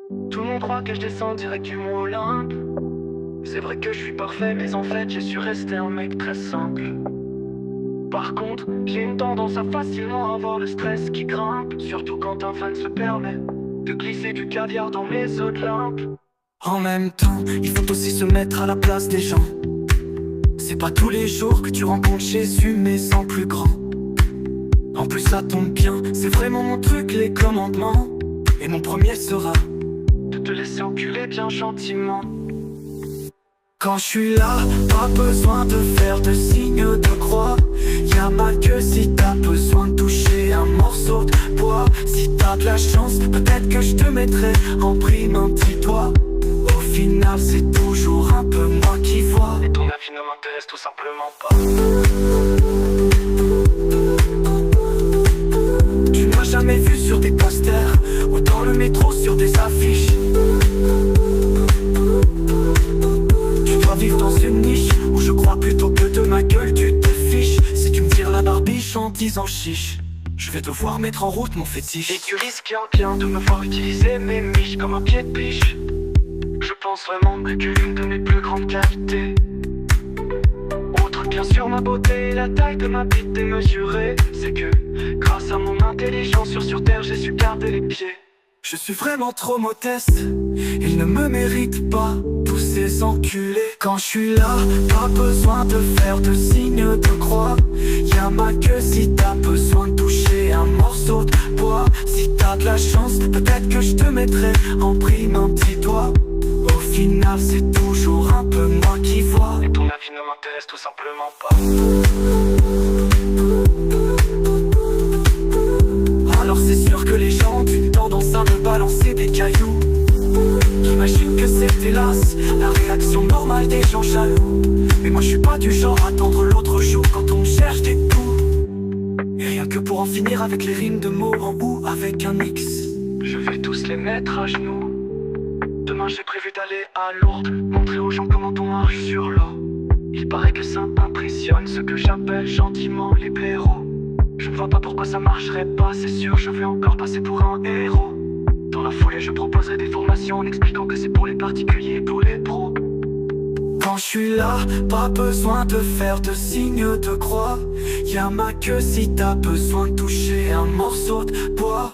Tout le monde croit que je descends direct du mont Olympe. C'est vrai que je suis parfait, mais en fait j'ai su rester un mec très simple. Par contre, j'ai une tendance à facilement avoir le stress qui grimpe, surtout quand un fan se permet de glisser du caviar dans mes eaux de limpe. En même temps, il faut aussi se mettre à la place des gens. C'est pas tous les jours que tu rencontres Jésus, mais sans plus grand. En plus ça tombe bien, c'est vraiment mon truc, les commandements. Et mon premier sera de te laisser enculer bien gentiment. Quand je suis là, pas besoin de faire de signe de croix. Y'a ma queue si t'as besoin de toucher un morceau de bois. Si t'as de la chance, peut-être que je te mettrai en prime un petit toit. Au final c'est toujours un peu moi qui vois, et ton avis ne m'intéresse tout simplement pas. Tu m'as jamais vu sur des posters ou dans le métro sur des affiches. Tu dois vivre dans une niche où je crois plutôt que de ma gueule tu te fiches. Si tu me tires la barbiche en disant chiche, je vais devoir mettre en route mon fétiche. Et tu risques bien de me voir utiliser mes miches comme un pied de biche. Je pense vraiment que l'une de mes plus grandes qualités, outre bien sûr ma beauté et la taille de ma bite démesurée, c'est que grâce à mon intelligence sur terre j'ai su garder les pieds. Je suis vraiment trop modeste, ils ne me méritent pas, tous ces enculés. Quand je suis là, pas besoin de faire de signe de croix. Y'a ma queue si t'as besoin de toucher un morceau de bois. Si t'as de la chance, peut-être que je te mettrai en prime un petit doigt. Au final c'est toujours un peu moi qui vois, et ton avis ne m'intéresse tout simplement pas. Alors c'est sûr que les gens ont une tendance à me balancer des cailloux. J'imagine que c'est hélas la réaction normale des gens jaloux. Mais moi je suis pas du genre à tendre l'autre joue quand on me cherche des coups. Et rien que pour en finir avec les rimes de mots en ou avec un X, je vais tous les mettre à genoux. Demain j'ai prévu d'aller à Lourdes, montrer aux gens comment on marche sur l'eau. Il paraît que ça impressionne ce que j'appelle gentiment les blaireaux. Je ne vois pas pourquoi ça marcherait pas, c'est sûr je vais encore passer pour un héros. Dans la foulée je proposerai des formations en expliquant que c'est pour les particuliers et pour les pros. Quand je suis là, pas besoin de faire de signe de croix. Y'a ma queue si t'as besoin de toucher un morceau de bois.